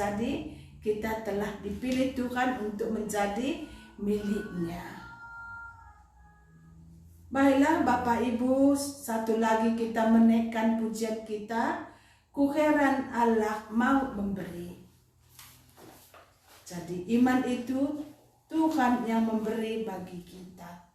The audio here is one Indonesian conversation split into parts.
jadi kita telah dipilih Tuhan untuk menjadi miliknya. Baiklah Bapak Ibu, satu lagi kita menaikkan pujian kita. Ku heran Allah mau memberi. Jadi iman itu Tuhan yang memberi bagi kita.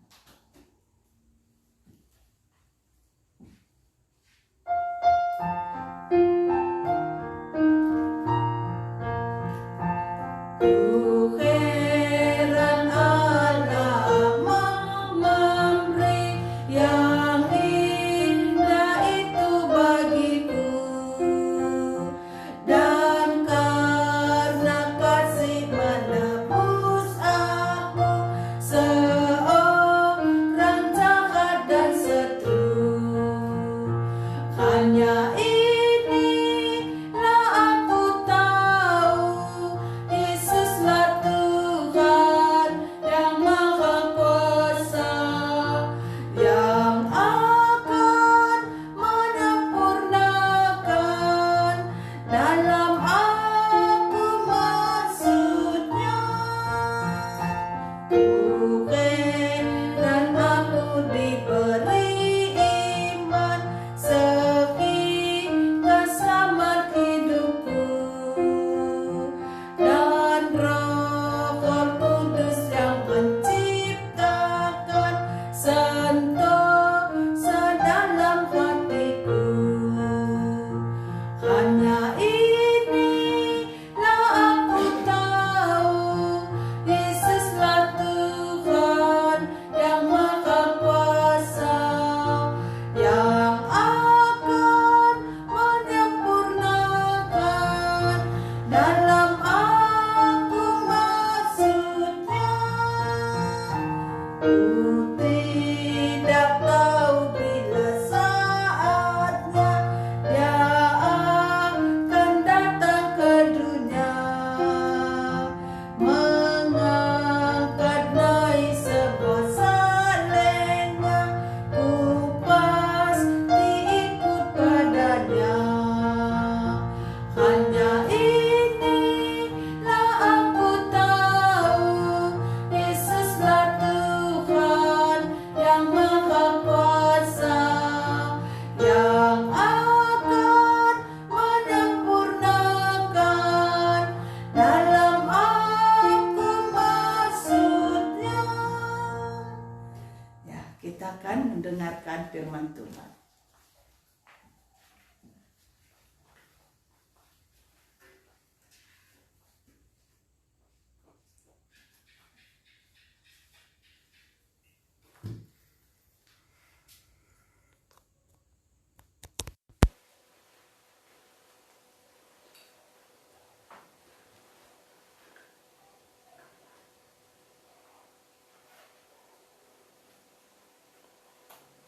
Mendengarkan firman Tuhan.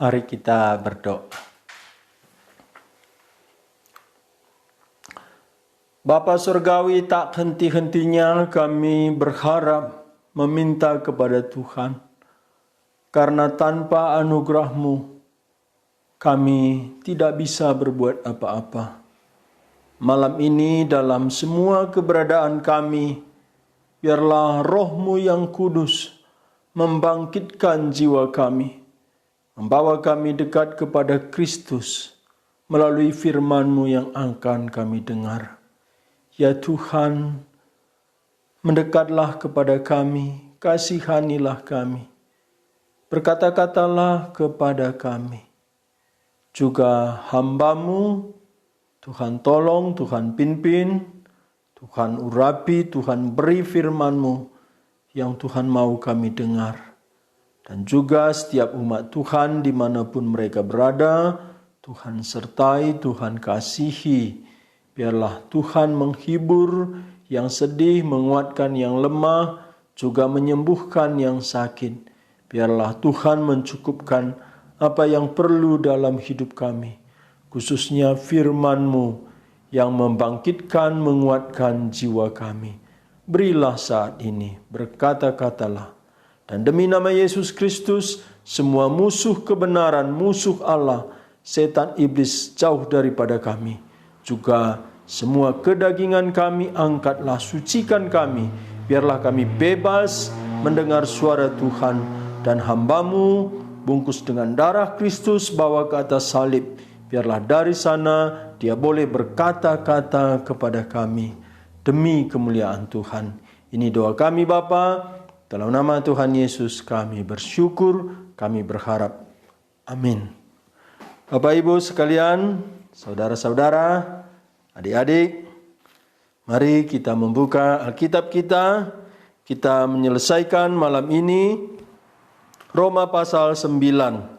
Mari kita berdoa. Bapa Surgawi, tak henti-hentinya kami berharap meminta kepada Tuhan. Karena tanpa anugerah-Mu, kami tidak bisa berbuat apa-apa. Malam ini dalam semua keberadaan kami, biarlah Roh-Mu yang kudus membangkitkan jiwa kami, membawa kami dekat kepada Kristus melalui firman-Mu yang akan kami dengar. Ya Tuhan, mendekatlah kepada kami, kasihanilah kami, berkata-katalah kepada kami. Juga hamba-Mu, Tuhan tolong, Tuhan pimpin, Tuhan urapi, Tuhan beri firman-Mu yang Tuhan mau kami dengar. Dan juga setiap umat Tuhan dimanapun mereka berada, Tuhan sertai, Tuhan kasihi. Biarlah Tuhan menghibur yang sedih, menguatkan yang lemah, juga menyembuhkan yang sakit. Biarlah Tuhan mencukupkan apa yang perlu dalam hidup kami, khususnya firman-Mu yang membangkitkan, menguatkan jiwa kami. Berilah saat ini, berkata-katalah. Dan demi nama Yesus Kristus, semua musuh kebenaran, musuh Allah, setan iblis jauh daripada kami. Juga Semua kedagingan kami angkatlah, sucikan kami. Biarlah kami bebas mendengar suara Tuhan. Dan hamba-Mu bungkus dengan darah Kristus bawa ke atas salib. Biarlah dari sana Dia boleh berkata-kata kepada kami demi kemuliaan Tuhan. Ini doa kami Bapa. Dalam nama Tuhan Yesus kami bersyukur, kami berharap. Amin. Bapak Ibu sekalian, saudara-saudara, adik-adik, mari kita membuka Alkitab kita. Kita menyelesaikan malam ini Roma pasal 9.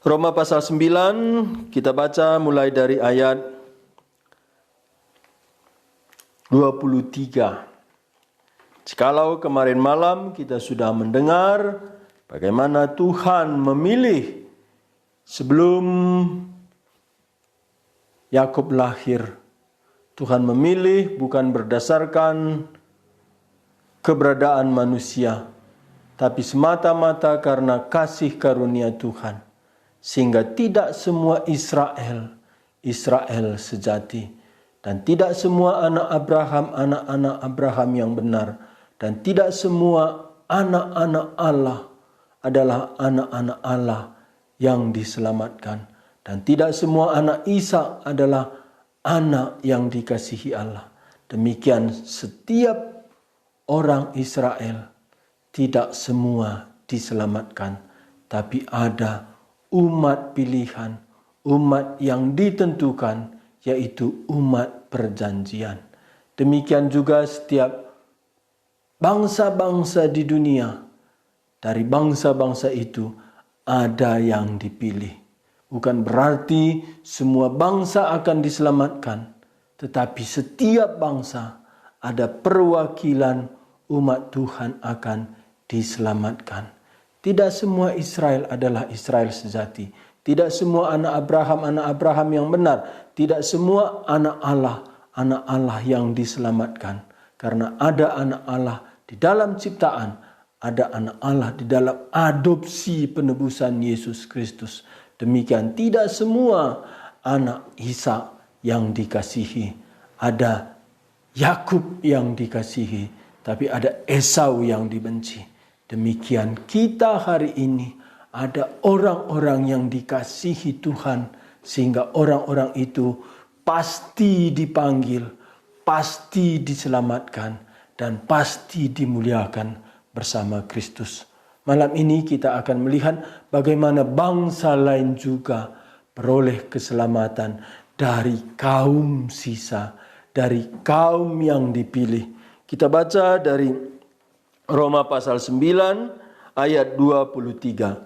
Roma pasal 9, kita baca mulai dari ayat 23. Jikalau kemarin malam kita sudah mendengar bagaimana Tuhan memilih sebelum Yakub lahir. Tuhan memilih bukan berdasarkan keberadaan manusia, tapi semata-mata karena kasih karunia Tuhan. Sehingga tidak semua Israel sejati. Dan tidak semua anak-anak Abraham yang benar. Dan tidak semua anak-anak Allah adalah anak-anak Allah yang diselamatkan. Dan tidak semua anak Ishak adalah anak yang dikasihi Allah. Demikian setiap orang Israel tidak semua diselamatkan. Tapi ada umat pilihan, umat yang ditentukan, yaitu umat perjanjian. Demikian juga setiap bangsa-bangsa di dunia. Dari bangsa-bangsa itu ada yang dipilih. Bukan berarti semua bangsa akan diselamatkan, tetapi setiap bangsa ada perwakilan umat Tuhan akan diselamatkan. Tidak semua Israel adalah Israel sejati. Tidak semua anak Abraham yang benar. Tidak semua anak Allah yang diselamatkan. Karena ada anak Allah di dalam ciptaan. Ada anak Allah di dalam adopsi penebusan Yesus Kristus. Demikian tidak semua anak Ishak yang dikasihi. Ada Yakub yang dikasihi. Tapi ada Esau yang dibenci. Demikian kita hari ini. Ada orang-orang yang dikasihi Tuhan, sehingga orang-orang itu pasti dipanggil, pasti diselamatkan, dan pasti dimuliakan bersama Kristus. Malam ini kita akan melihat bagaimana bangsa lain juga beroleh keselamatan dari kaum sisa, dari kaum yang dipilih. Kita baca dari Roma pasal 9 ayat 23.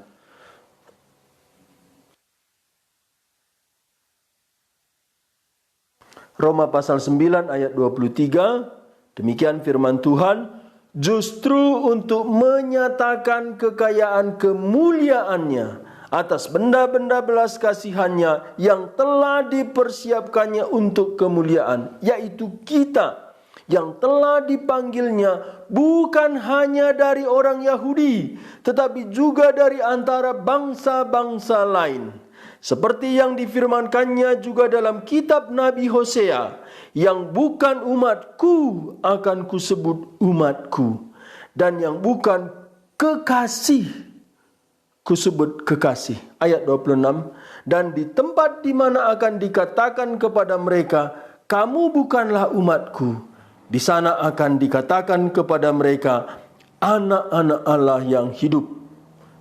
Roma pasal 9 ayat 23, demikian firman Tuhan, justru untuk menyatakan kekayaan kemuliaannya atas benda-benda belas kasihannya yang telah dipersiapkannya untuk kemuliaan, yaitu kita yang telah dipanggilnya bukan hanya dari orang Yahudi, tetapi juga dari antara bangsa-bangsa lain. Seperti yang difirmankannya juga dalam kitab Nabi Hosea, yang bukan umatku akan kusebut umatku, dan yang bukan kekasih kusebut kekasih. Ayat 26, dan di tempat di mana akan dikatakan kepada mereka, kamu bukanlah umatku, di sana akan dikatakan kepada mereka, anak-anak Allah yang hidup.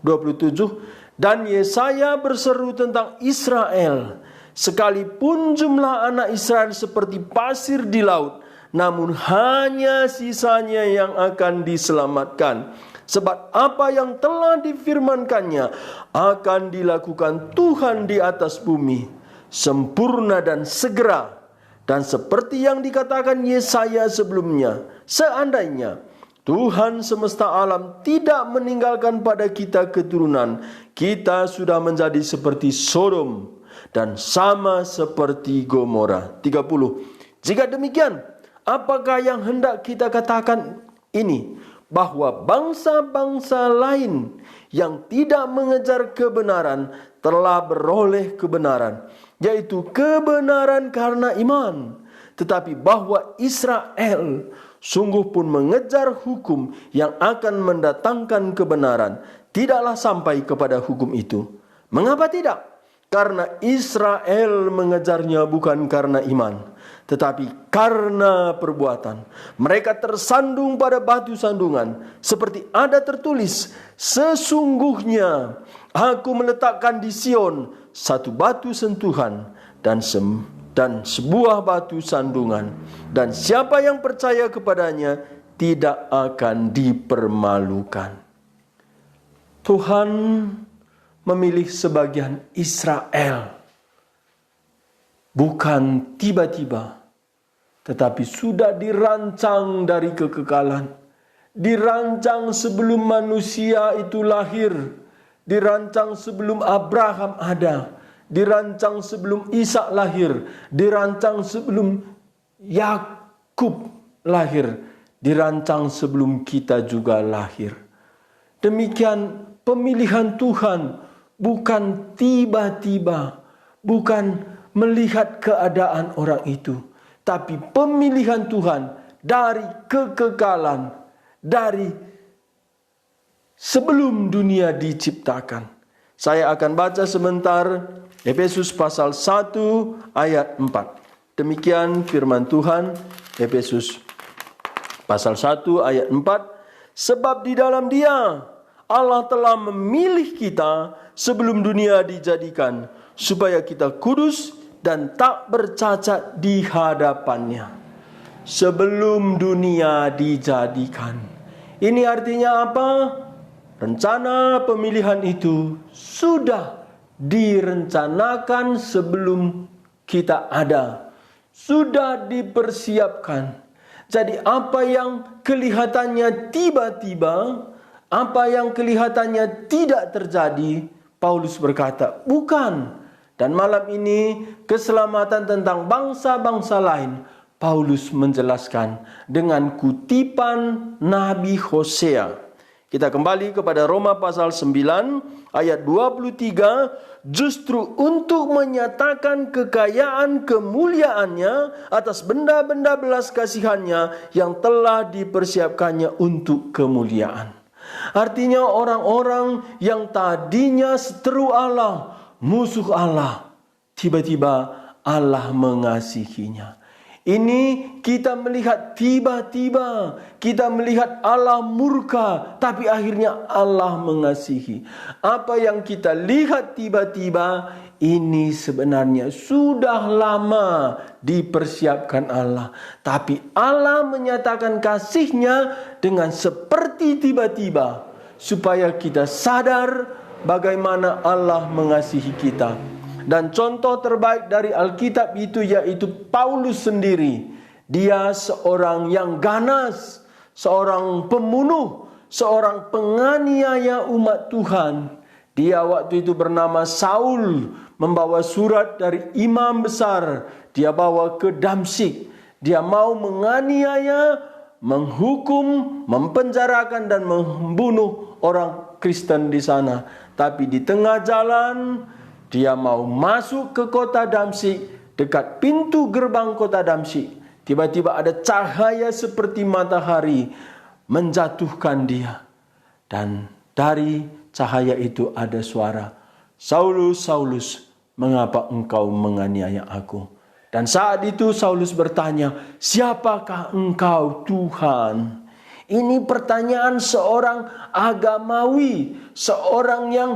27, dan Yesaya berseru tentang Israel, sekalipun jumlah anak Israel seperti pasir di laut, namun hanya sisanya yang akan diselamatkan. Sebab apa yang telah difirmankannya akan dilakukan Tuhan di atas bumi, sempurna dan segera. Dan seperti yang dikatakan Yesaya sebelumnya, seandainya Tuhan semesta alam tidak meninggalkan pada kita keturunan, kita sudah menjadi seperti Sodom dan sama seperti Gomora. 30. Jika demikian, apakah yang hendak kita katakan ini? Bahwa bangsa-bangsa lain yang tidak mengejar kebenaran telah beroleh kebenaran, yaitu kebenaran karena iman. Tetapi bahwa Israel sungguh pun mengejar hukum yang akan mendatangkan kebenaran, tidaklah sampai kepada hukum itu. Mengapa tidak? Karena Israel mengejarnya bukan karena iman, tetapi karena perbuatan. Mereka tersandung pada batu sandungan, seperti ada tertulis, sesungguhnya aku meletakkan di Sion satu batu sentuhan dan sebuah batu sandungan, dan siapa yang percaya kepadanya tidak akan dipermalukan. Tuhan memilih sebagian Israel bukan tiba-tiba, tetapi sudah dirancang dari kekekalan, dirancang sebelum manusia itu lahir, dirancang sebelum Abraham ada, dirancang sebelum Ishak lahir, dirancang sebelum Yakub lahir, dirancang sebelum kita juga lahir. Demikian pemilihan Tuhan bukan tiba-tiba, bukan melihat keadaan orang itu, tapi pemilihan Tuhan dari kekekalan, dari sebelum dunia diciptakan. Saya akan baca sebentar Efesus pasal 1 ayat 4. Demikian firman Tuhan, Efesus pasal 1 ayat 4. Sebab di dalam Dia Allah telah memilih kita sebelum dunia dijadikan, supaya kita kudus dan tak bercacat di hadapannya. Sebelum dunia dijadikan. Ini artinya apa? Rencana pemilihan itu sudah direncanakan sebelum kita ada. Sudah dipersiapkan. Jadi apa yang kelihatannya tiba-tiba, apa yang kelihatannya tidak terjadi, Paulus berkata, bukan. Dan malam ini keselamatan tentang bangsa-bangsa lain, Paulus menjelaskan dengan kutipan Nabi Hosea. Kita kembali kepada Roma pasal 9 ayat 23. Justru untuk menyatakan kekayaan kemuliaannya atas benda-benda belas kasihannya yang telah dipersiapkannya untuk kemuliaan. Artinya orang-orang yang tadinya seteru Allah, musuh Allah, tiba-tiba Allah mengasihinya. Ini kita melihat tiba-tiba, kita melihat Allah murka, tapi akhirnya Allah mengasihi. Apa yang kita lihat tiba-tiba, ini sebenarnya sudah lama dipersiapkan Allah. Tapi Allah menyatakan kasih-Nya dengan seperti tiba-tiba, supaya kita sadar bagaimana Allah mengasihi kita. Dan contoh terbaik dari Alkitab itu yaitu Paulus sendiri. Dia seorang yang ganas, seorang pembunuh, seorang penganiaya umat Tuhan. Dia waktu itu bernama Saul, membawa surat dari imam besar. Dia bawa ke Damsyik. Dia mau menganiaya, menghukum, mempenjarakan dan membunuh orang Kristen di sana. Tapi di tengah jalan dia mau masuk ke kota Damsyik, dekat pintu gerbang kota Damsyik. Tiba-tiba ada cahaya seperti matahari menjatuhkan dia. Dan dari cahaya itu ada suara, Saulus, Saulus, mengapa engkau menganiaya aku? Dan saat itu Saulus bertanya, siapakah engkau Tuhan? Ini pertanyaan seorang agamawi, seorang yang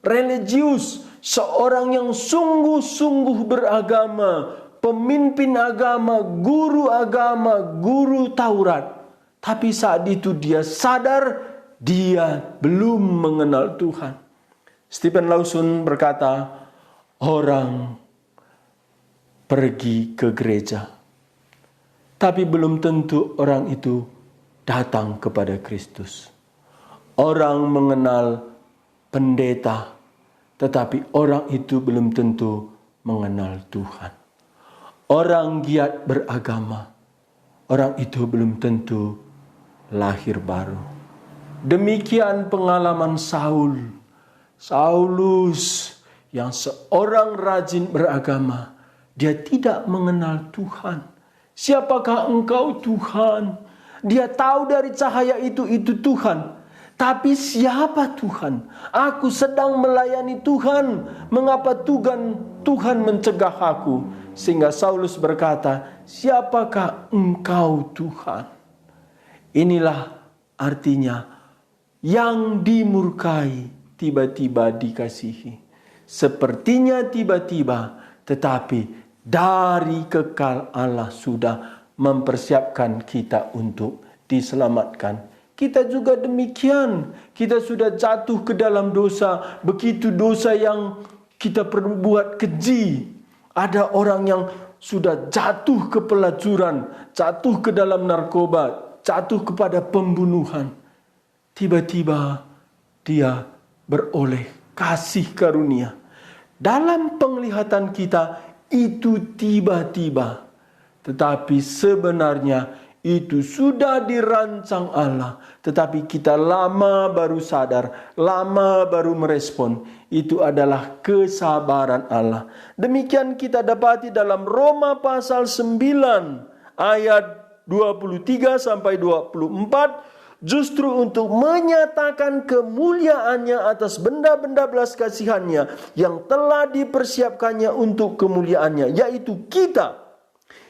religius, seorang yang sungguh-sungguh beragama, pemimpin agama, guru Taurat. Tapi saat itu dia sadar dia belum mengenal Tuhan. Stephen Lawson berkata, orang pergi ke gereja, tapi belum tentu orang itu datang kepada Kristus. Orang mengenal pendeta, tetapi orang itu belum tentu mengenal Tuhan. Orang giat beragama, orang itu belum tentu lahir baru. Demikian pengalaman Saulus yang seorang rajin beragama, dia tidak mengenal Tuhan. Siapakah engkau Tuhan? Dia tahu dari cahaya itu Tuhan. Tapi siapa Tuhan? Aku sedang melayani Tuhan. Mengapa Tuhan mencegah aku? Sehingga Saulus berkata, siapakah engkau Tuhan? Inilah artinya yang dimurkai tiba-tiba dikasihi. Sepertinya tiba-tiba, tetapi dari kekal Allah sudah mempersiapkan kita untuk diselamatkan. Kita juga demikian. Kita sudah jatuh ke dalam dosa. Begitu dosa yang kita perbuat keji. Ada orang yang sudah jatuh ke pelacuran, jatuh ke dalam narkoba, jatuh kepada pembunuhan. Tiba-tiba dia beroleh kasih karunia. Dalam penglihatan kita itu tiba-tiba. Tetapi sebenarnya itu sudah dirancang Allah. Tetapi kita lama baru sadar, lama baru merespon. Itu adalah kesabaran Allah. Demikian kita dapati dalam Roma pasal 9 ayat 23 sampai 24. Justru untuk menyatakan kemuliaannya atas benda-benda belas kasihannya yang telah dipersiapkannya untuk kemuliaannya, yaitu kita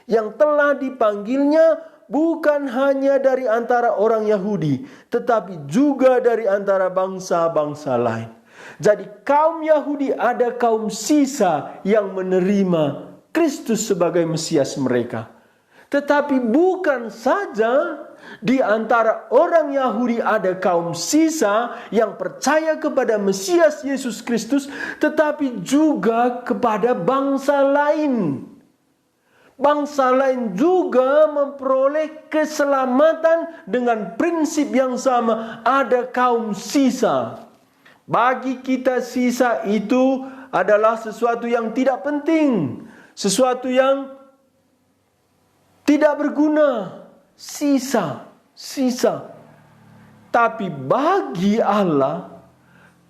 yang telah dipanggilnya bukan hanya dari antara orang Yahudi, tetapi juga dari antara bangsa-bangsa lain. Jadi kaum Yahudi ada kaum sisa yang menerima Kristus sebagai Mesias mereka. Tetapi bukan saja di antara orang Yahudi ada kaum sisa yang percaya kepada Mesias Yesus Kristus, tetapi juga kepada bangsa lain. Bangsa lain juga memperoleh keselamatan dengan prinsip yang sama. Ada kaum sisa. Bagi kita sisa itu adalah sesuatu yang tidak penting. Sesuatu yang tidak berguna. Sisa. Tapi bagi Allah,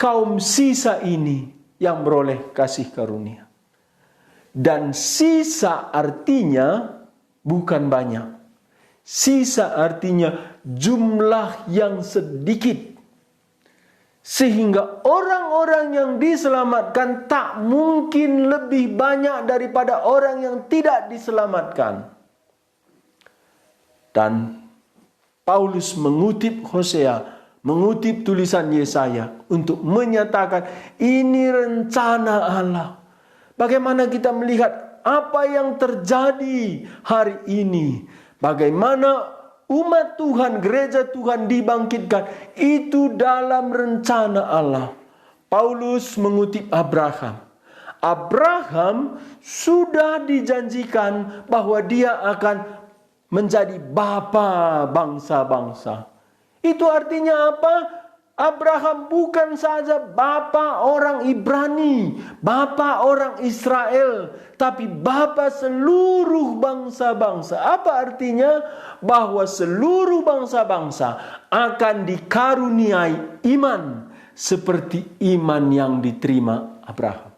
kaum sisa ini yang beroleh kasih karunia. Dan sisa artinya bukan banyak. Sisa artinya jumlah yang sedikit. Sehingga orang-orang yang diselamatkan tak mungkin lebih banyak daripada orang yang tidak diselamatkan. Dan Paulus mengutip Hosea, mengutip tulisan Yesaya untuk menyatakan ini rencana Allah. Bagaimana kita melihat apa yang terjadi hari ini. Bagaimana umat Tuhan, gereja Tuhan dibangkitkan. Itu dalam rencana Allah. Paulus mengutip Abraham. Abraham sudah dijanjikan bahwa dia akan menjadi bapa bangsa-bangsa. Itu artinya apa? Abraham bukan saja bapa orang Ibrani, bapa orang Israel, tapi bapa seluruh bangsa-bangsa. Apa artinya? Bahwa seluruh bangsa-bangsa akan dikaruniai iman seperti iman yang diterima Abraham.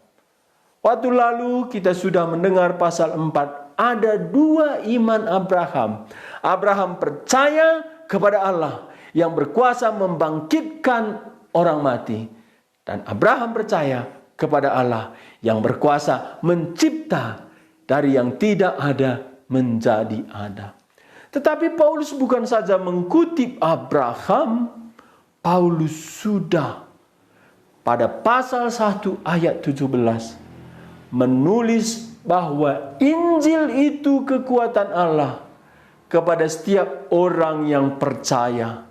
Waktu lalu kita sudah mendengar pasal 4. Ada dua iman Abraham. Abraham percaya kepada Allah yang berkuasa membangkitkan orang mati. Dan Abraham percaya kepada Allah yang berkuasa mencipta dari yang tidak ada menjadi ada. Tetapi Paulus bukan saja mengutip Abraham. Paulus sudah pada pasal 1 ayat 17 menulis bahwa Injil itu kekuatan Allah kepada setiap orang yang percaya.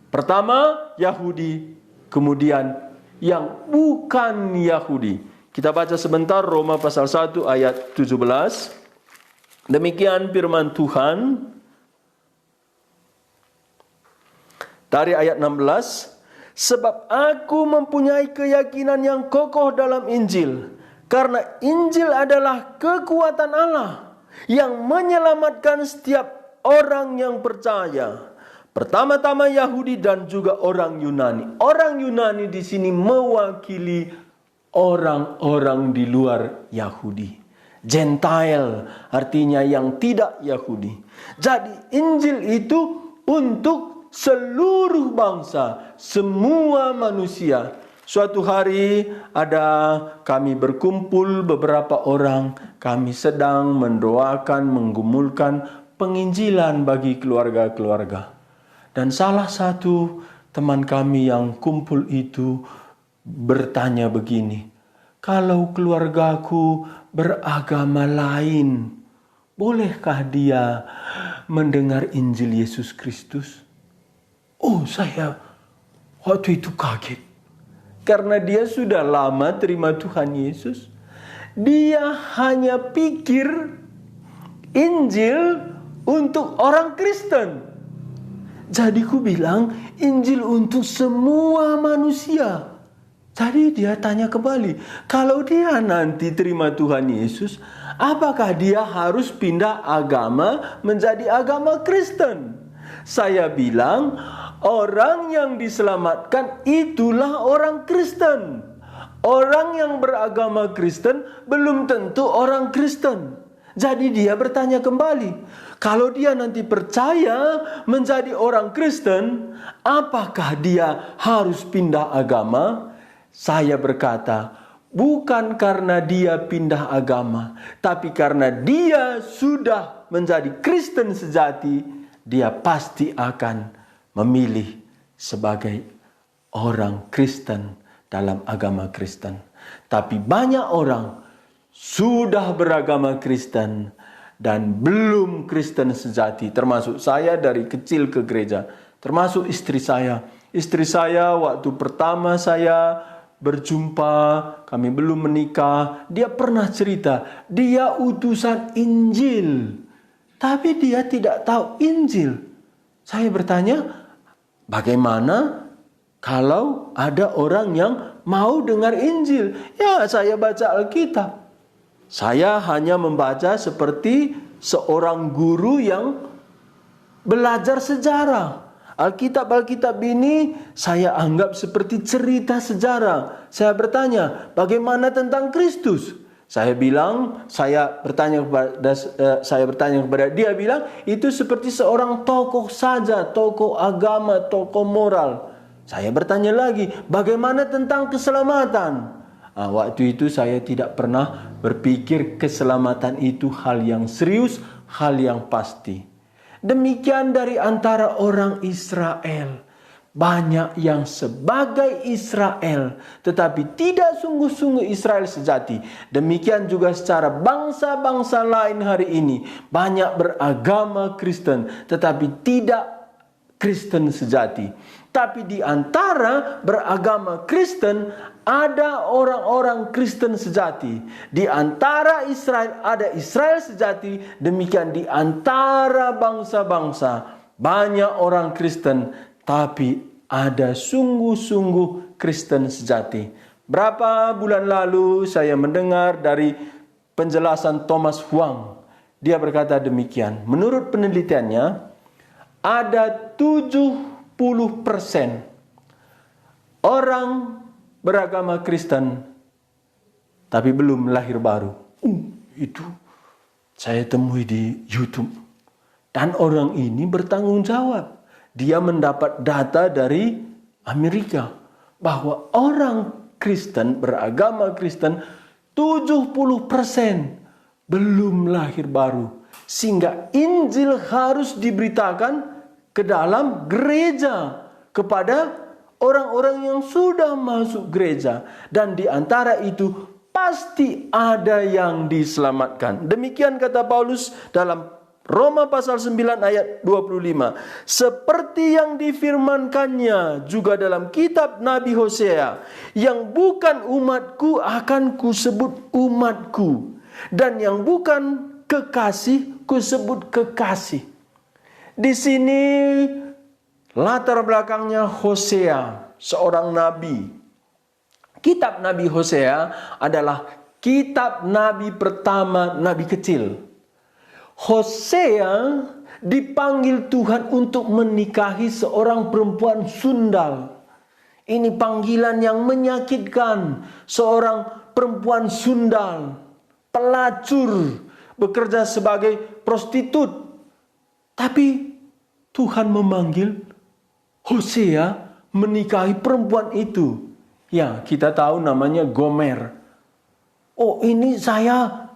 Pertama Yahudi, kemudian yang bukan Yahudi. Kita baca sebentar Roma pasal 1 ayat 17. Demikian firman Tuhan. Dari ayat 16. Sebab aku mempunyai keyakinan yang kokoh dalam Injil. Karena Injil adalah kekuatan Allah yang menyelamatkan setiap orang yang percaya. Pertama-tama Yahudi dan juga orang Yunani. Orang Yunani di sini mewakili orang-orang di luar Yahudi. Gentile artinya yang tidak Yahudi. Jadi Injil itu untuk seluruh bangsa, semua manusia. Suatu hari kami berkumpul beberapa orang, kami sedang mendoakan, menggumulkan penginjilan bagi keluarga-keluarga. Dan salah satu teman kami yang kumpul itu bertanya begini, kalau keluargaku beragama lain, bolehkah dia mendengar Injil Yesus Kristus? Oh, saya waktu itu kaget. Karena dia sudah lama terima Tuhan Yesus. Dia hanya pikir Injil untuk orang Kristen. Jadi ku bilang Injil untuk semua manusia. Jadi dia tanya kembali, kalau dia nanti terima Tuhan Yesus, apakah dia harus pindah agama menjadi agama Kristen? Saya bilang, orang yang diselamatkan itulah orang Kristen. Orang yang beragama Kristen belum tentu orang Kristen. Jadi dia bertanya kembali, kalau dia nanti percaya menjadi orang Kristen, apakah dia harus pindah agama? Saya berkata, bukan karena dia pindah agama, tapi karena dia sudah menjadi Kristen sejati, dia pasti akan memilih sebagai orang Kristen dalam agama Kristen. Tapi banyak orang sudah beragama Kristen dan belum Kristen sejati, termasuk saya dari kecil ke gereja, termasuk istri saya. Istri saya waktu pertama saya berjumpa, kami belum menikah, dia pernah cerita, dia utusan Injil, tapi dia tidak tahu Injil. Saya bertanya, bagaimana kalau ada orang yang mau dengar Injil? Ya, saya baca Alkitab. Saya hanya membaca seperti seorang guru yang belajar sejarah. Alkitab ini saya anggap seperti cerita sejarah. Saya bertanya, bagaimana tentang Kristus? Saya bertanya kepada dia, bilang itu seperti seorang tokoh saja, tokoh agama, tokoh moral. Saya bertanya lagi, bagaimana tentang keselamatan? Waktu itu saya tidak pernah berpikir keselamatan itu hal yang serius, hal yang pasti. Demikian dari antara orang Israel. Banyak yang sebagai Israel, tetapi tidak sungguh-sungguh Israel sejati. Demikian juga secara bangsa-bangsa lain hari ini. Banyak beragama Kristen, tetapi tidak Kristen sejati. Tapi di antara beragama Kristen, ada orang-orang Kristen sejati. Di antara Israel ada Israel sejati. Demikian di antara bangsa-bangsa banyak orang Kristen, tapi ada sungguh-sungguh Kristen sejati. Berapa bulan lalu saya mendengar dari penjelasan Thomas Huang. Dia berkata demikian, menurut penelitiannya ada 70% orang beragama Kristen tapi belum lahir baru. Itu saya temui di YouTube. Dan orang ini bertanggung jawab. Dia mendapat data dari Amerika bahwa orang Kristen beragama Kristen 70% belum lahir baru. Sehingga Injil harus diberitakan ke dalam gereja kepada orang-orang yang sudah masuk gereja. Dan di antara itu pasti ada yang diselamatkan. Demikian kata Paulus dalam Roma pasal 9 ayat 25. Seperti yang difirmankannya juga dalam kitab Nabi Hosea, yang bukan umatku akan kusebut umatku, dan yang bukan kekasih kusebut kekasih. Di sini latar belakangnya Hosea, seorang nabi. Kitab Nabi Hosea adalah kitab nabi pertama, nabi kecil. Hosea dipanggil Tuhan untuk menikahi seorang perempuan sundal. Ini panggilan yang menyakitkan. Seorang perempuan sundal, pelacur, bekerja sebagai prostitut. Tapi Tuhan memanggil Hosea menikahi perempuan itu. Ya, kita tahu namanya Gomer. Oh, ini saya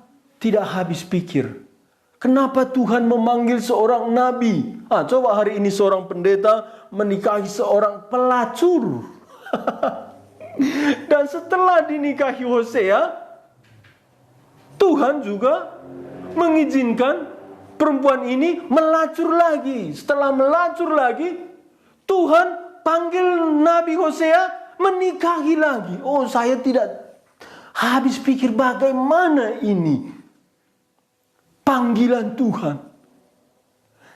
tidak habis pikir. Kenapa Tuhan memanggil seorang nabi? Coba hari ini seorang pendeta menikahi seorang pelacur. Dan setelah dinikahi Hosea, Tuhan juga mengizinkan perempuan ini melacur lagi. Setelah melacur lagi, Tuhan panggil Nabi Hosea menikahi lagi. Oh, saya tidak habis pikir bagaimana ini panggilan Tuhan.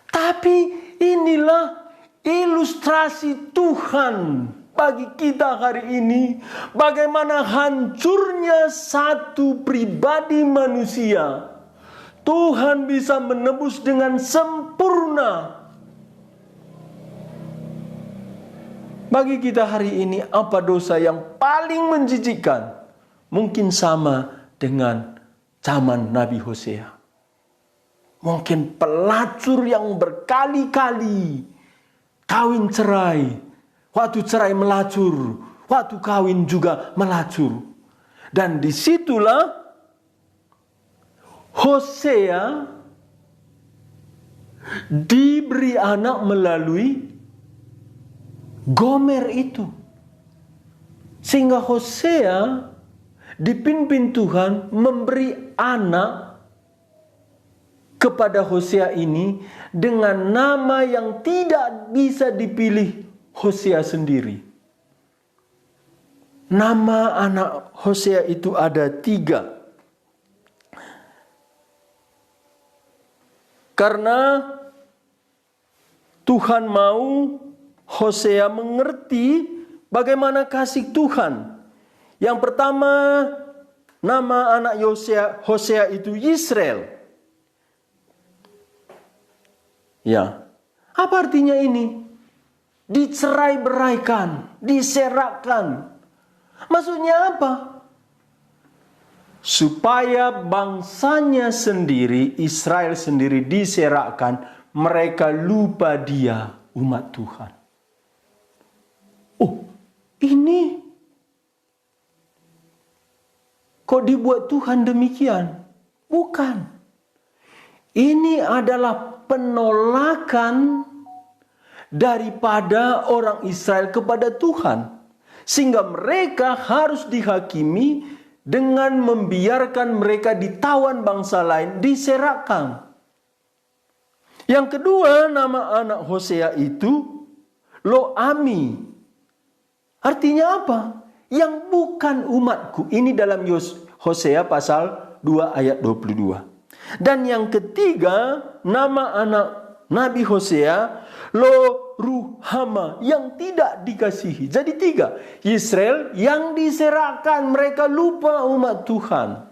Tapi inilah ilustrasi Tuhan bagi kita hari ini. Bagaimana hancurnya satu pribadi manusia, Tuhan bisa menebus dengan sempurna. Bagi kita hari ini, apa dosa yang paling menjijikkan? Mungkin sama dengan zaman Nabi Hosea. Mungkin pelacur yang berkali-kali kawin cerai. Waktu cerai melacur, waktu kawin juga melacur. Dan disitulah Hosea diberi anak melalui Gomer itu. Sehingga Hosea dipimpin Tuhan memberi anak kepada Hosea ini dengan nama yang tidak bisa dipilih Hosea sendiri. Nama anak Hosea itu ada 3. Karena Tuhan mau Hosea mengerti bagaimana kasih Tuhan. Yang pertama, nama anak Hosea itu Israel. Ya, apa artinya ini? Dicerai-beraikan, diserakkan. Maksudnya apa? Supaya bangsanya sendiri, Israel sendiri diserakkan, mereka lupa dia umat Tuhan. Oh, ini kok dibuat Tuhan demikian? Bukan. Ini adalah penolakan daripada orang Israel kepada Tuhan. Sehingga mereka harus dihakimi dengan membiarkan mereka ditawan bangsa lain, diserakkan. Yang kedua, nama anak Hosea itu Lo-ami. Artinya apa? Yang bukan umatku. Ini dalam Hosea pasal 2 ayat 22. Dan yang ketiga, nama anak Nabi Hosea Lo-ruhama, yang tidak dikasihi. Jadi 3. Israel yang diserahkan, mereka lupa umat Tuhan.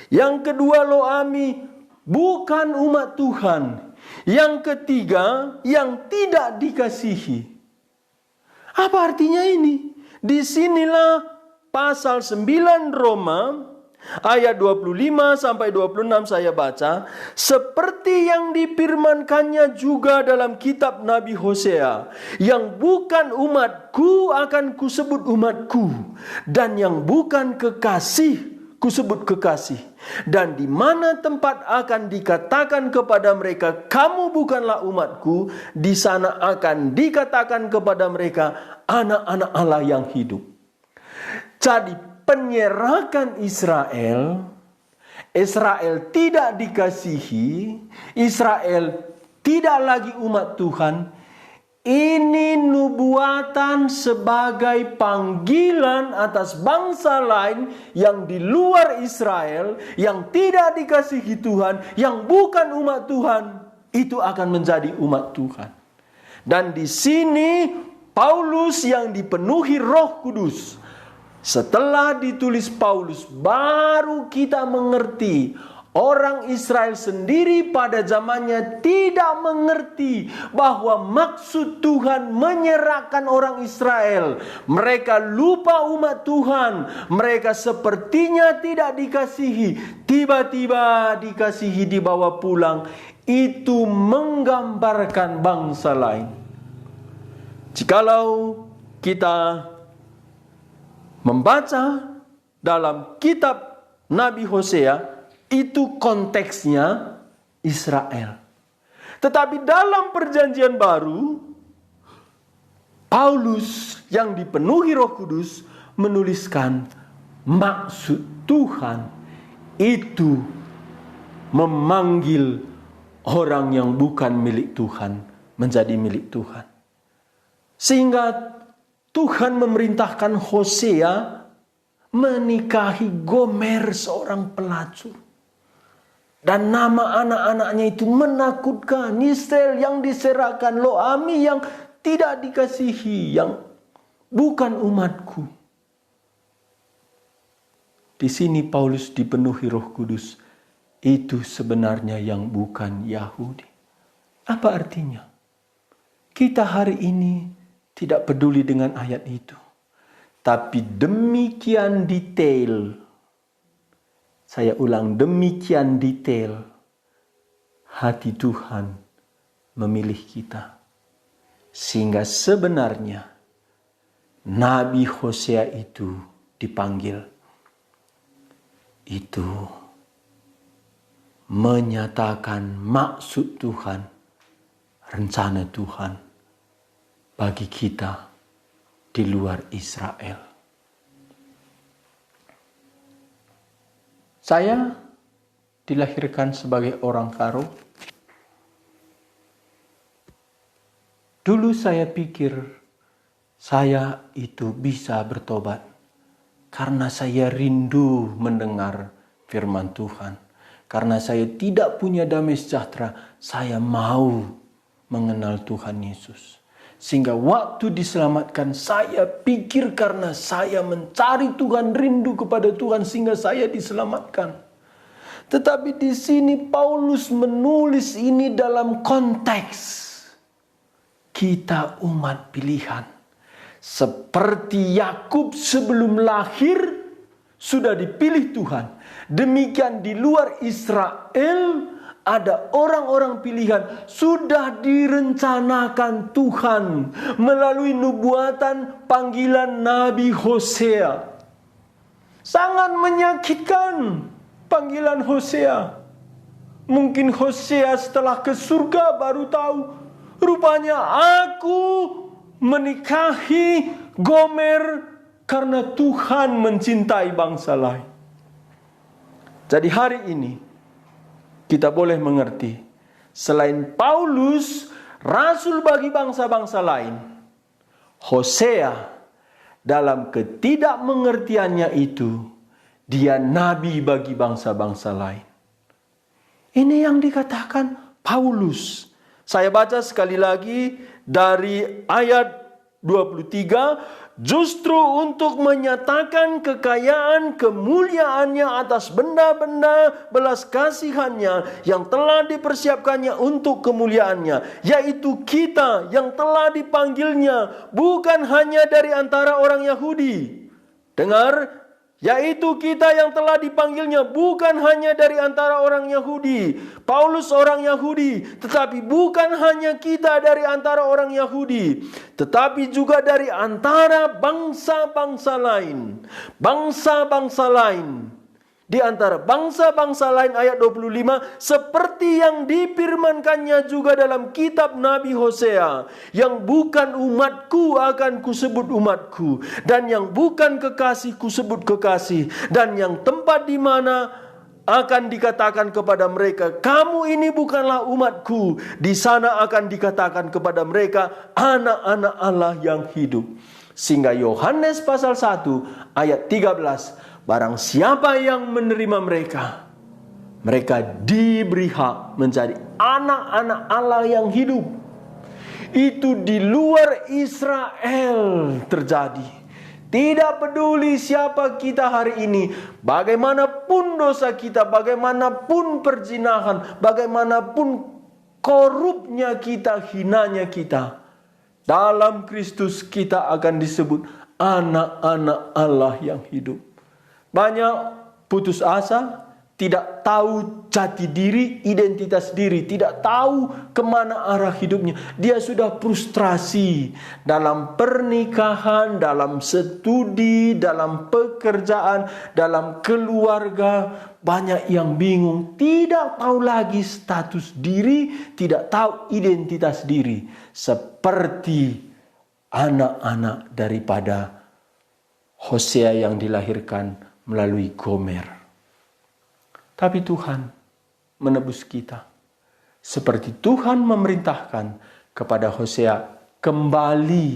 Yang kedua, Lo-ami, bukan umat Tuhan. Yang ketiga, yang tidak dikasihi. Apa artinya ini? Disinilah pasal 9 Roma ayat 25 sampai 26 saya baca. Seperti yang difirmankannya juga dalam kitab Nabi Hosea. Yang bukan umatku akan kusebut umatku. Dan yang bukan kekasih kusebut kekasih. Dan di mana tempat akan dikatakan kepada mereka, kamu bukanlah umatku, di sana akan dikatakan kepada mereka, anak-anak Allah yang hidup. Jadi penyerakan Israel tidak dikasihi, Israel tidak lagi umat Tuhan. Ini nubuatan sebagai panggilan atas bangsa lain yang di luar Israel, yang tidak dikasihi Tuhan, yang bukan umat Tuhan, itu akan menjadi umat Tuhan. Dan di sini Paulus yang dipenuhi Roh Kudus, setelah ditulis Paulus, baru kita mengerti, Orang Israel sendiri pada zamannya tidak mengerti bahwa maksud Tuhan menyerahkan orang Israel. Mereka lupa umat Tuhan. Mereka sepertinya tidak dikasihi. Tiba-tiba dikasihi, dibawa pulang. Itu menggambarkan bangsa lain. Jikalau kita membaca dalam kitab Nabi Hosea, itu konteksnya Israel. Tetapi dalam perjanjian baru, Paulus yang dipenuhi Roh Kudus menuliskan maksud Tuhan itu memanggil orang yang bukan milik Tuhan menjadi milik Tuhan. Sehingga Tuhan memerintahkan Hosea menikahi Gomer, seorang pelacur. Dan nama anak-anaknya itu menakutkan. Israel yang diserahkan, Lo-ami yang tidak dikasihi, yang bukan umatku. Di sini Paulus dipenuhi Roh Kudus. Itu sebenarnya yang bukan Yahudi. Apa artinya? Kita hari ini tidak peduli dengan ayat itu. Tapi demikian detail, saya ulang, demikian detail hati Tuhan memilih kita. Sehingga sebenarnya Nabi Hosea itu dipanggil. Itu menyatakan maksud Tuhan, rencana Tuhan bagi kita di luar Israel. Saya dilahirkan sebagai orang Karo. Dulu saya pikir saya itu bisa bertobat karena saya rindu mendengar firman Tuhan. Karena saya tidak punya damai sejahtera, saya mau mengenal Tuhan Yesus. Sehingga waktu diselamatkan, saya pikir karena saya mencari Tuhan, rindu kepada Tuhan, sehingga saya diselamatkan. Tetapi di sini Paulus menulis ini dalam konteks kita umat pilihan. Seperti Yakub sebelum lahir sudah dipilih Tuhan. Demikian di luar Israel ada orang-orang pilihan, sudah direncanakan Tuhan melalui nubuatan panggilan Nabi Hosea. Sangat menyakitkan panggilan Hosea. Mungkin Hosea setelah ke surga baru tahu, rupanya aku menikahi Gomer karena Tuhan mencintai bangsa lain. Jadi hari ini kita boleh mengerti, selain Paulus, rasul bagi bangsa-bangsa lain, Hosea dalam ketidakmengertiannya itu, dia nabi bagi bangsa-bangsa lain. Ini yang dikatakan Paulus. Saya baca sekali lagi dari ayat 23, justru untuk menyatakan kekayaan kemuliaannya atas benda-benda belas kasihannya yang telah dipersiapkannya untuk kemuliaannya, yaitu kita yang telah dipanggilnya bukan hanya dari antara orang Yahudi. Dengar, yaitu kita yang telah dipanggilnya bukan hanya dari antara orang Yahudi. Paulus orang Yahudi, tetapi bukan hanya kita dari antara orang Yahudi, tetapi juga dari antara bangsa-bangsa lain. Bangsa-bangsa lain. Di antara bangsa-bangsa lain, ayat 25, seperti yang difirmankannya juga dalam kitab Nabi Hosea, yang bukan umatku akan kusebut umatku, dan yang bukan kekasih kusebut kekasih, dan yang tempat di mana akan dikatakan kepada mereka, kamu ini bukanlah umatku, di sana akan dikatakan kepada mereka, anak-anak Allah yang hidup. Sehingga Yohanes pasal 1 ayat 13, barang siapa yang menerima mereka, mereka diberi hak menjadi anak-anak Allah yang hidup. Itu di luar Israel terjadi. Tidak peduli siapa kita hari ini, bagaimanapun dosa kita, bagaimanapun perzinahan, bagaimanapun korupnya kita, hinanya kita, dalam Kristus kita akan disebut anak-anak Allah yang hidup. Banyak putus asa, tidak tahu jati diri, identitas diri, tidak tahu kemana arah hidupnya. Dia sudah frustrasi dalam pernikahan, dalam studi, dalam pekerjaan, dalam keluarga. Banyak yang bingung, tidak tahu lagi status diri, tidak tahu identitas diri. Seperti anak-anak daripada Hosea yang dilahirkan melalui Gomer. Tapi Tuhan menebus kita. Seperti Tuhan memerintahkan kepada Hosea, kembali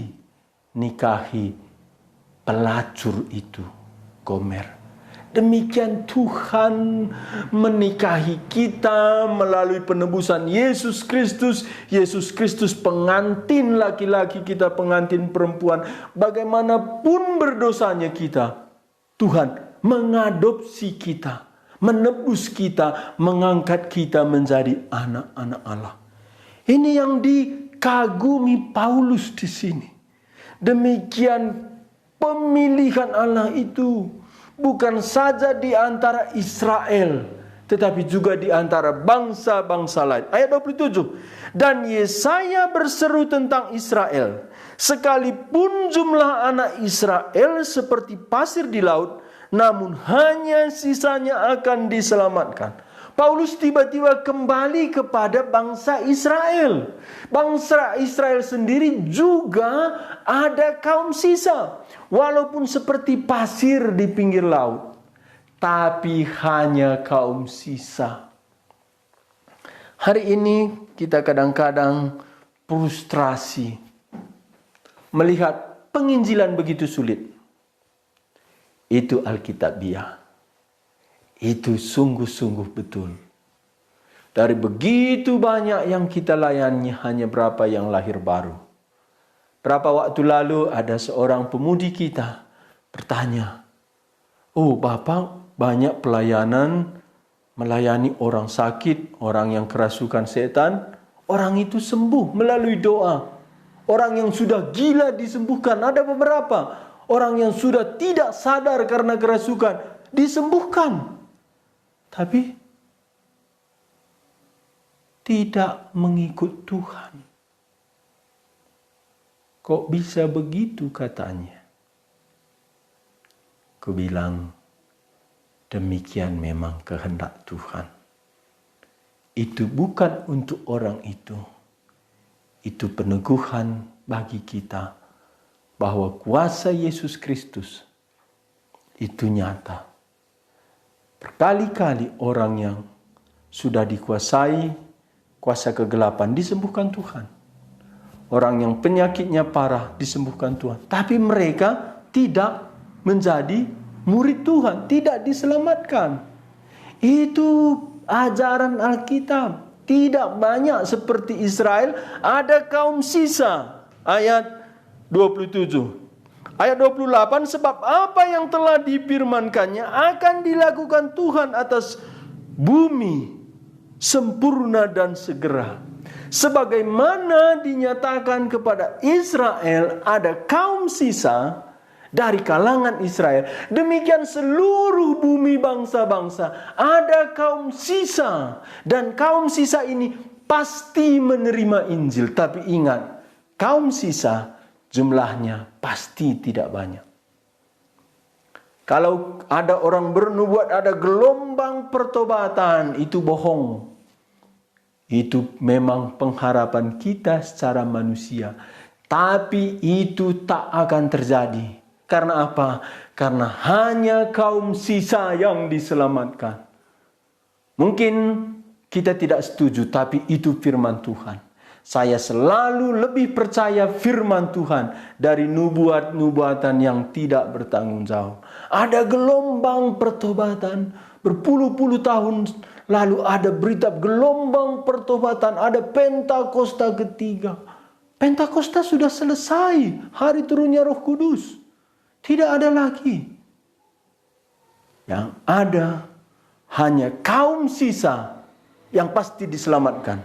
nikahi pelacur itu, Gomer. Demikian Tuhan menikahi kita melalui penebusan Yesus Kristus. Yesus Kristus pengantin laki-laki kita, pengantin perempuan. Bagaimanapun berdosanya kita, Tuhan mengadopsi kita, menebus kita, mengangkat kita menjadi anak-anak Allah. Ini yang dikagumi Paulus di sini. Demikian pemilihan Allah itu bukan saja di antara Israel, tetapi juga di antara bangsa-bangsa lain. Ayat 27. Dan Yesaya berseru tentang Israel, sekalipun jumlah anak Israel seperti pasir di laut, namun hanya sisanya akan diselamatkan. Paulus tiba-tiba kembali kepada bangsa Israel. Bangsa Israel sendiri juga ada kaum sisa. Walaupun seperti pasir di pinggir laut, tapi hanya kaum sisa. Hari ini kita kadang-kadang frustrasi melihat penginjilan begitu sulit. Itu Alkitabiah. Itu sungguh-sungguh betul. Dari begitu banyak yang kita layani, hanya berapa yang lahir baru. Berapa waktu lalu ada seorang pemudi kita bertanya, "Oh Bapak, banyak pelayanan melayani orang sakit, orang yang kerasukan setan. Orang itu sembuh melalui doa. Orang yang sudah gila disembuhkan, ada beberapa. Orang yang sudah tidak sadar karena kerasukan disembuhkan. Tapi tidak mengikut Tuhan. Kok bisa begitu?" katanya. Kubilang, demikian memang kehendak Tuhan. Itu bukan untuk orang itu. Itu peneguhan bagi kita bahwa kuasa Yesus Kristus itu nyata. Berkali-kali orang yang sudah dikuasai kuasa kegelapan disembuhkan Tuhan. Orang yang penyakitnya parah disembuhkan Tuhan. Tapi mereka tidak menjadi murid Tuhan, tidak diselamatkan. Itu ajaran Alkitab. Tidak banyak seperti Israel, ada kaum sisa. Ayat 27. Ayat 28, sebab apa yang telah difirmankannya akan dilakukan Tuhan atas bumi sempurna dan segera. Sebagaimana dinyatakan kepada Israel ada kaum sisa dari kalangan Israel, demikian seluruh bumi bangsa-bangsa ada kaum sisa. Dan kaum sisa ini pasti menerima Injil. Tapi ingat, kaum sisa jumlahnya pasti tidak banyak. Kalau ada orang bernubuat ada gelombang pertobatan, itu bohong. Itu memang pengharapan kita secara manusia. Tapi itu tak akan terjadi. Karena apa? Karena hanya kaum sisa yang diselamatkan. Mungkin kita tidak setuju, tapi itu firman Tuhan. Saya selalu lebih percaya firman Tuhan dari nubuat-nubuatan yang tidak bertanggung jawab. Ada gelombang pertobatan berpuluh-puluh tahun lalu, ada berita gelombang pertobatan, ada Pentakosta ketiga. Pentakosta sudah selesai, hari turunnya Roh Kudus. Tidak ada lagi. Yang ada hanya kaum sisa yang pasti diselamatkan.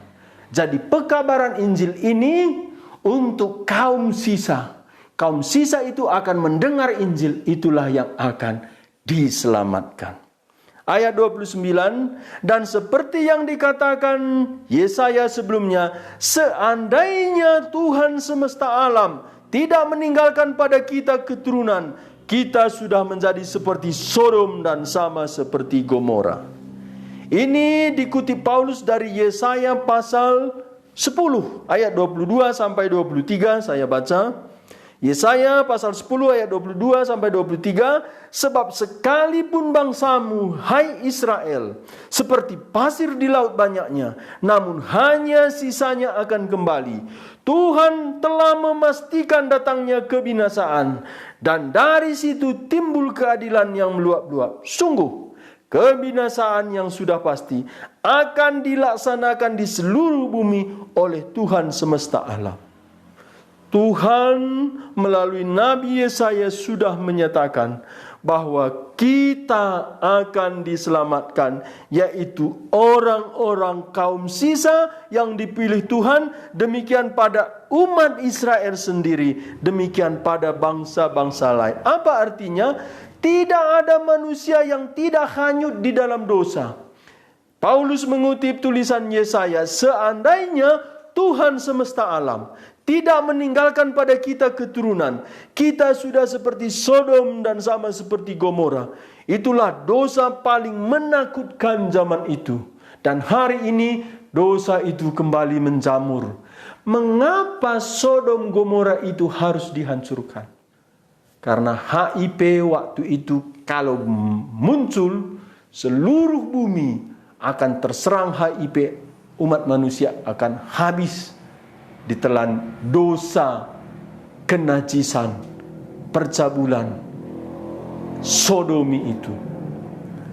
Jadi pekabaran Injil ini untuk kaum sisa. Kaum sisa itu akan mendengar Injil, itulah yang akan diselamatkan. Ayat 29, dan seperti yang dikatakan Yesaya sebelumnya, seandainya Tuhan semesta alam tidak meninggalkan pada kita keturunan, kita sudah menjadi seperti Sodom dan sama seperti Gomora. Ini dikutip Paulus dari Yesaya pasal 10 ayat 22 sampai 23, saya baca. Yesaya pasal 10 ayat 22 sampai 23, sebab sekalipun bangsamu, hai Israel, seperti pasir di laut banyaknya, namun hanya sisanya akan kembali. Tuhan telah memastikan datangnya kebinasaan, dan dari situ timbul keadilan yang meluap-luap. Sungguh, kebinasaan yang sudah pasti akan dilaksanakan di seluruh bumi oleh Tuhan semesta alam. Tuhan melalui Nabi Yesaya sudah menyatakan bahwa kita akan diselamatkan, yaitu orang-orang kaum sisa yang dipilih Tuhan, demikian pada umat Israel sendiri, demikian pada bangsa-bangsa lain. Apa artinya? Tidak ada manusia yang tidak hanyut di dalam dosa. Paulus mengutip tulisan Yesaya, seandainya Tuhan semesta alam tidak meninggalkan pada kita keturunan, kita sudah seperti Sodom dan sama seperti Gomora. Itulah dosa paling menakutkan zaman itu. Dan hari ini dosa itu kembali menjamur. Mengapa Sodom Gomora itu harus dihancurkan? Karena HIP waktu itu kalau muncul, seluruh bumi akan terserang HIP, umat manusia akan habis ditelan dosa, kenajisan, percabulan, sodomi itu.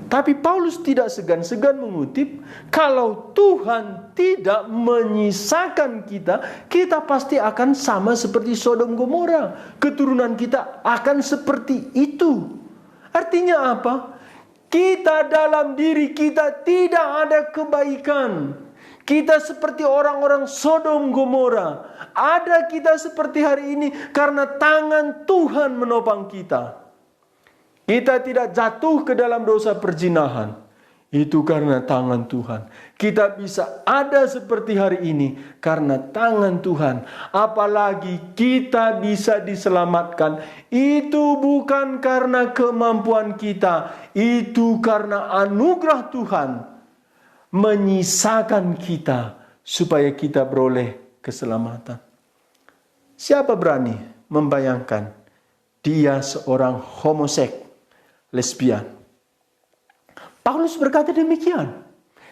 Tapi Paulus tidak segan-segan mengutip, kalau Tuhan tidak menyisakan kita, kita pasti akan sama seperti Sodom Gomora. Keturunan kita akan seperti itu. Artinya apa? Kita dalam diri kita tidak ada kebaikan. Kita seperti orang-orang Sodom Gomora. Ada kita seperti hari ini karena tangan Tuhan menopang kita. Kita tidak jatuh ke dalam dosa perzinahan. Itu karena tangan Tuhan. Kita bisa ada seperti hari ini karena tangan Tuhan. Apalagi kita bisa diselamatkan. Itu bukan karena kemampuan kita. Itu karena anugerah Tuhan menyisakan kita supaya kita beroleh keselamatan. Siapa berani membayangkan dia seorang homoseks, lesbian? Paulus berkata demikian.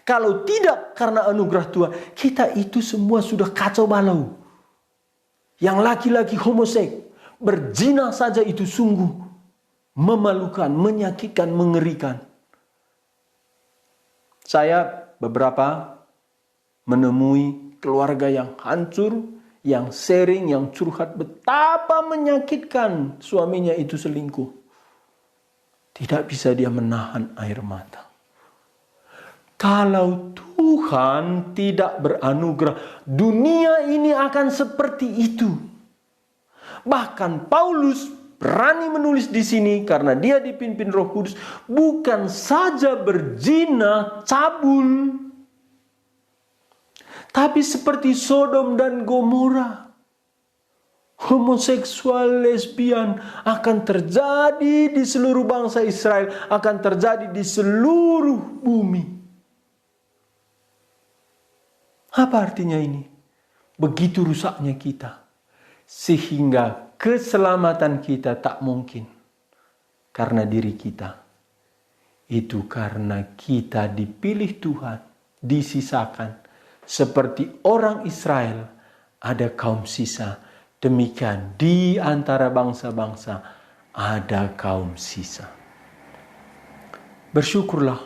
Kalau tidak karena anugerah Tuhan, kita itu semua sudah kacau balau. Yang laki-laki homoseks berzina saja itu sungguh memalukan, menyakitkan, mengerikan. Saya beberapa menemui keluarga yang hancur, yang sharing, yang curhat betapa menyakitkan suaminya itu selingkuh. Tidak bisa dia menahan air mata. Kalau Tuhan tidak beranugerah, dunia ini akan seperti itu. Bahkan Paulus berani menulis di sini karena dia dipimpin Roh Kudus, bukan saja berzina, cabul, tapi seperti Sodom dan Gomora. Homoseksual, lesbian akan terjadi di seluruh bangsa Israel, akan terjadi di seluruh bumi. Apa artinya ini? Begitu rusaknya kita, sehingga keselamatan kita tak mungkin karena diri kita. Itu karena kita dipilih Tuhan, disisakan. Seperti orang Israel, ada kaum sisa. Demikian di antara bangsa-bangsa ada kaum sisa. Bersyukurlah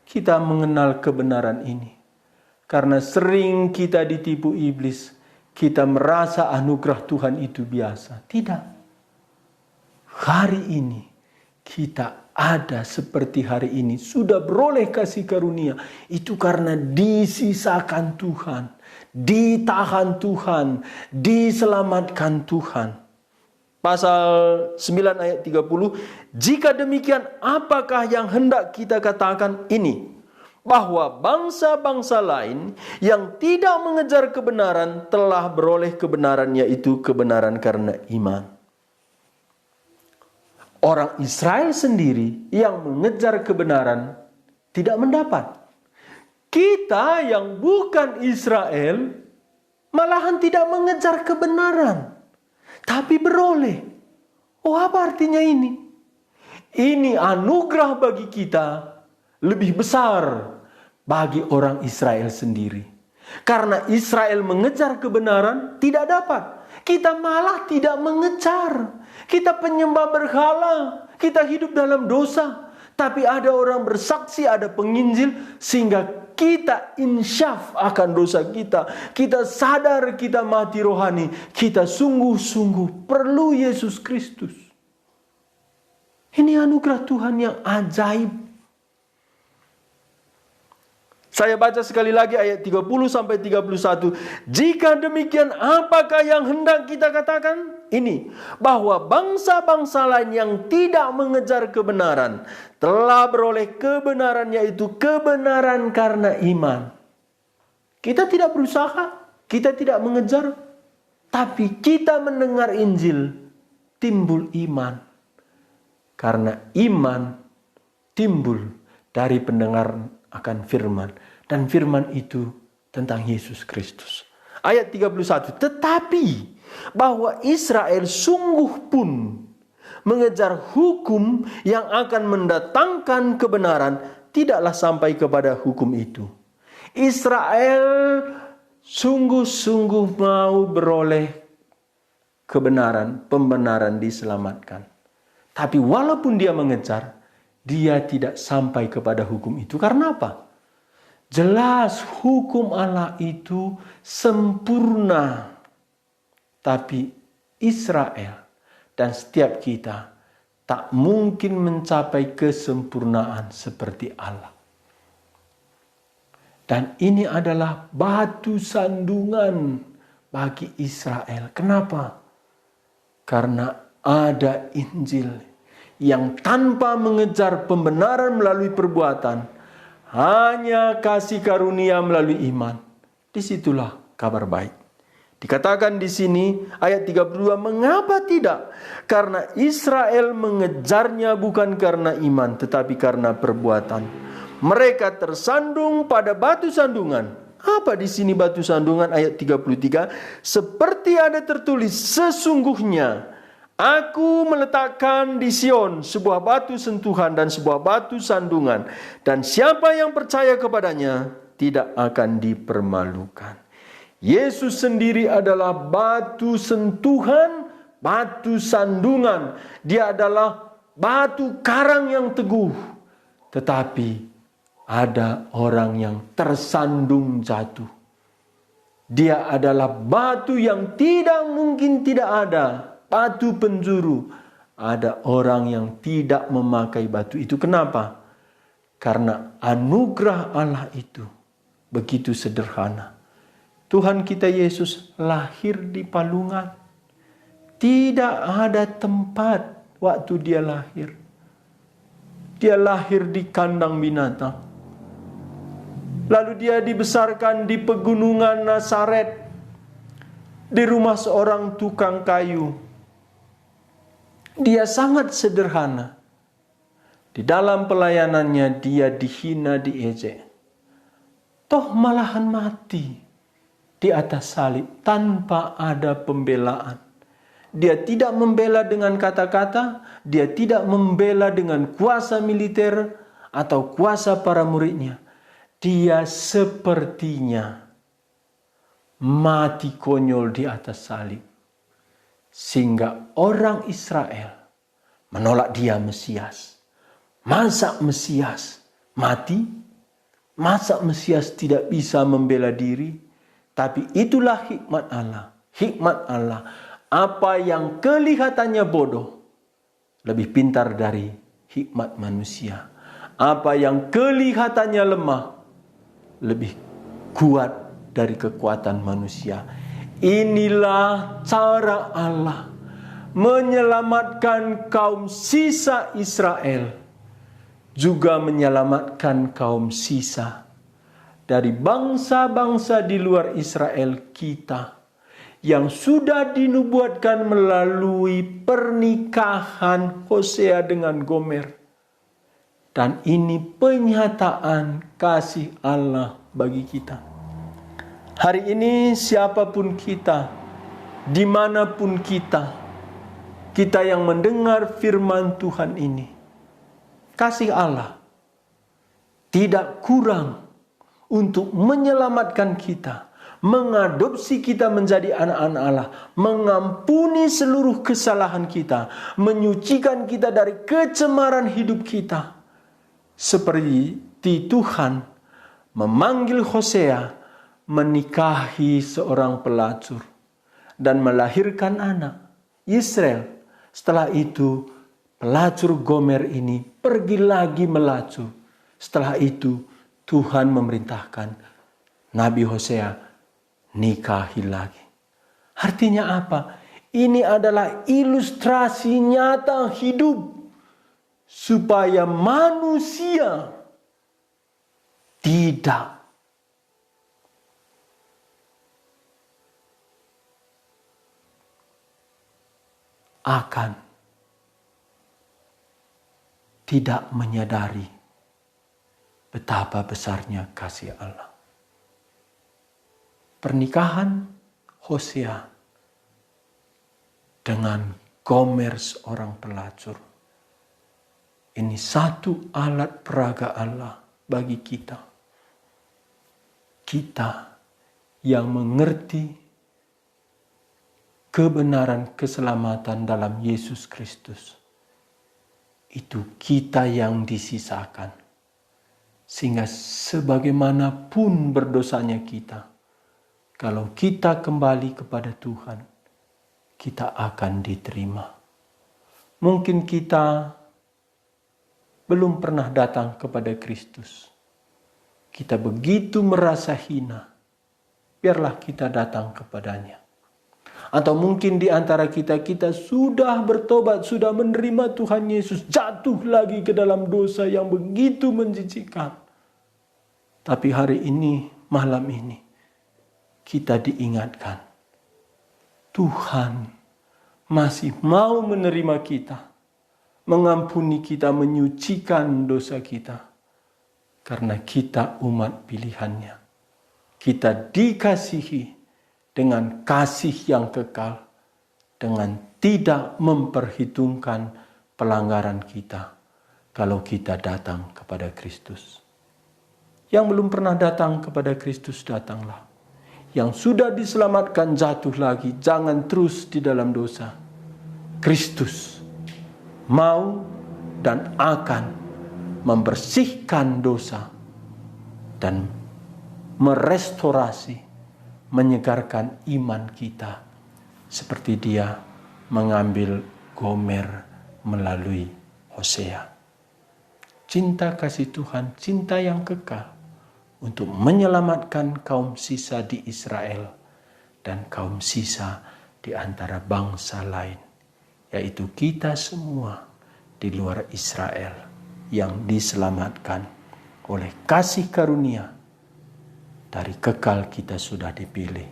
kita mengenal kebenaran ini. Karena sering kita ditipu iblis, kita merasa anugerah Tuhan itu biasa. Tidak. hari ini kita ada seperti hari ini, sudah beroleh kasih karunia, itu karena disisakan Tuhan, ditahan Tuhan, diselamatkan Tuhan. Pasal 9 ayat 30, jika demikian apakah yang hendak kita katakan ini? Bahwa bangsa-bangsa lain yang tidak mengejar kebenaran telah beroleh kebenaran, yaitu kebenaran karena iman. Orang Israel sendiri yang mengejar kebenaran tidak mendapat. Kita yang bukan Israel malahan tidak mengejar kebenaran, tapi beroleh. Oh, apa artinya ini? Ini anugerah bagi kita lebih besar bagi orang Israel sendiri. Karena Israel mengejar kebenaran tidak dapat. Kita malah tidak mengejar. Kita penyembah berhala. Kita hidup dalam dosa. Tapi ada orang bersaksi, ada penginjil, sehingga kita insyaf akan dosa kita. Kita sadar kita mati rohani. Kita sungguh-sungguh perlu Yesus Kristus. Ini anugerah Tuhan yang ajaib. Saya baca sekali lagi ayat 30 sampai 31. Jika demikian apakah yang hendak kita katakan? Ini, bahwa bangsa-bangsa lain yang tidak mengejar kebenaran telah beroleh kebenaran, yaitu kebenaran karena iman. Kita tidak berusaha, kita tidak mengejar, tapi kita mendengar Injil, timbul iman. Karena iman timbul dari pendengaran akan firman, dan firman itu tentang Yesus Kristus. Ayat 31, tetapi bahwa Israel sungguh pun mengejar hukum yang akan mendatangkan kebenaran, tidaklah sampai kepada hukum itu. Israel sungguh-sungguh mau beroleh kebenaran, pembenaran, diselamatkan. Tapi walaupun dia mengejar, dia tidak sampai kepada hukum itu. Karena apa? Jelas hukum Allah itu sempurna. Tapi Israel dan setiap kita tak mungkin mencapai kesempurnaan seperti Allah. Dan ini adalah batu sandungan bagi Israel. Kenapa? Karena ada Injil yang tanpa mengejar pembenaran melalui perbuatan, hanya kasih karunia melalui iman. Disitulah kabar baik. Dikatakan di sini ayat 32, mengapa tidak? Karena Israel mengejarnya bukan karena iman, tetapi karena perbuatan. Mereka tersandung pada batu sandungan. Apa di sini batu sandungan? Ayat 33, seperti ada tertulis, sesungguhnya Aku meletakkan di Sion sebuah batu sentuhan dan sebuah batu sandungan, dan siapa yang percaya kepadanya tidak akan dipermalukan. Yesus sendiri adalah batu sentuhan, batu sandungan. Dia adalah batu karang yang teguh. Tetapi ada orang yang tersandung jatuh. Dia adalah batu yang tidak mungkin tidak ada. Batu penjuru. Ada orang yang tidak memakai batu itu. Kenapa? Karena anugerah Allah itu begitu sederhana. Tuhan kita Yesus lahir di palungan. Tidak ada tempat waktu dia lahir. Dia lahir di kandang binatang. Lalu dia dibesarkan di pegunungan Nazaret, di rumah seorang tukang kayu. Dia sangat sederhana. Di dalam pelayanannya dia dihina, diejek. Toh malahan mati di atas salib tanpa ada pembelaan. Dia tidak membela dengan kata-kata, dia tidak membela dengan kuasa militer atau kuasa para muridnya. Dia sepertinya mati konyol di atas salib. Sehingga orang Israel menolak dia Mesias. Masa Mesias mati? Masa Mesias tidak bisa membela diri? Tapi itulah hikmat Allah. Hikmat Allah. Apa yang kelihatannya bodoh lebih pintar dari hikmat manusia. Apa yang kelihatannya lemah lebih kuat dari kekuatan manusia. Inilah cara Allah menyelamatkan kaum sisa Israel, juga menyelamatkan kaum sisa dari bangsa-bangsa di luar Israel kita, yang sudah dinubuatkan melalui pernikahan Hosea dengan Gomer. Dan ini penyataan kasih Allah bagi kita. Hari ini siapapun kita, dimanapun kita yang mendengar firman Tuhan ini, kasih Allah tidak kurang untuk menyelamatkan kita, mengadopsi kita menjadi anak-anak Allah, mengampuni seluruh kesalahan kita, menyucikan kita dari kecemaran hidup kita. Seperti Tuhan memanggil Hosea menikahi seorang pelacur dan melahirkan anak Israel. Setelah itu pelacur Gomer ini pergi lagi melacur. Setelah itu Tuhan memerintahkan Nabi Hosea nikahi lagi. Artinya apa? Ini adalah ilustrasi nyata hidup supaya manusia tidak akan tidak menyadari betapa besarnya kasih Allah. Pernikahan Hosea dengan Gomer seorang pelacur, ini satu alat peraga Allah bagi kita. Kita yang mengerti kebenaran keselamatan dalam Yesus Kristus. Itu kita yang disisakan. Sehingga sebagaimanapun berdosanya kita, kalau kita kembali kepada Tuhan, kita akan diterima. Mungkin kita belum pernah datang kepada Kristus. Kita begitu merasa hina. Biarlah kita datang kepadanya. Atau mungkin di antara kita sudah bertobat, sudah menerima Tuhan Yesus, jatuh lagi ke dalam dosa yang begitu menjijikkan. Tapi hari ini, malam ini, kita diingatkan, Tuhan masih mau menerima kita, mengampuni kita, menyucikan dosa kita. Karena kita umat pilihannya. Kita dikasihi dengan kasih yang kekal, dengan tidak memperhitungkan pelanggaran kita kalau kita datang kepada Kristus. Yang belum pernah datang kepada Kristus, datanglah. Yang sudah diselamatkan jatuh lagi, jangan terus di dalam dosa. Kristus mau dan akan membersihkan dosa dan merestorasi, menyegarkan iman kita seperti Dia mengambil Gomer melalui Hosea. Cinta kasih Tuhan, cinta yang kekal untuk menyelamatkan kaum sisa di Israel dan kaum sisa di antara bangsa lain, yaitu kita semua di luar Israel yang diselamatkan oleh kasih karunia. Dari kekal kita sudah dipilih.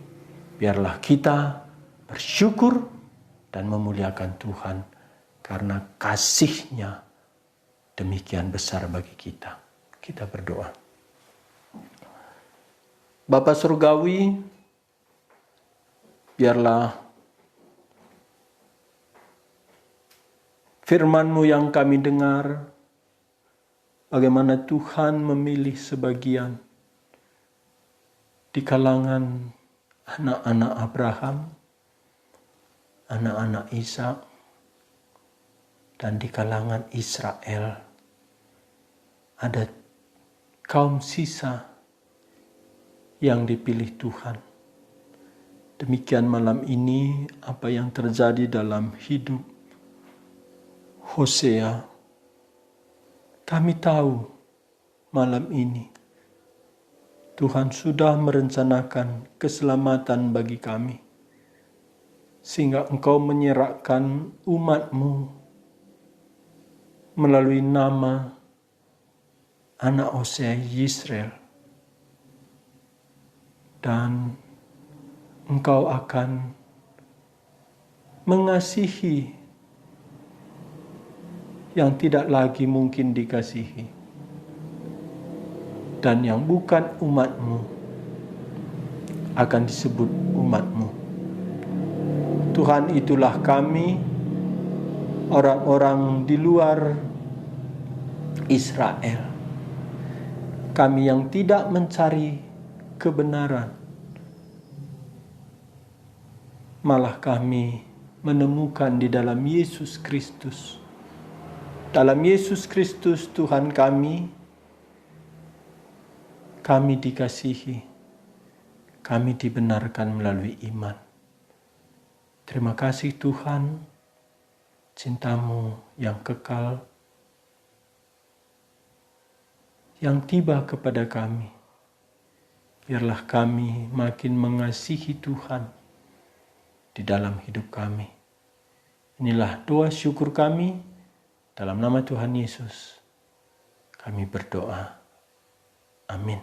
Biarlah kita bersyukur dan memuliakan Tuhan karena kasih-Nya demikian besar bagi kita. Kita berdoa. Bapa Surgawi, biarlah firman-Mu yang kami dengar, bagaimana Tuhan memilih sebagian di kalangan anak-anak Abraham, anak-anak Ishak, dan di kalangan Israel ada kaum sisa yang dipilih Tuhan. Demikian malam ini apa yang terjadi dalam hidup Hosea, kami tahu malam ini Tuhan sudah merencanakan keselamatan bagi kami, sehingga Engkau menyerahkan umat-Mu melalui nama anak Hosea Yisrael, dan Engkau akan mengasihi yang tidak lagi mungkin dikasihi, dan yang bukan umat-Mu akan disebut umat-Mu. Tuhan, itulah kami, orang-orang di luar Israel, kami yang tidak mencari kebenaran, malah kami menemukan di dalam Yesus Kristus. Dalam Yesus Kristus Tuhan kami dikasihi, kami dibenarkan melalui iman. Terima kasih Tuhan, cinta-Mu yang kekal, yang tiba kepada kami. Biarlah kami makin mengasihi Tuhan di dalam hidup kami. Inilah doa syukur kami. Dalam nama Tuhan Yesus, kami berdoa. Amin.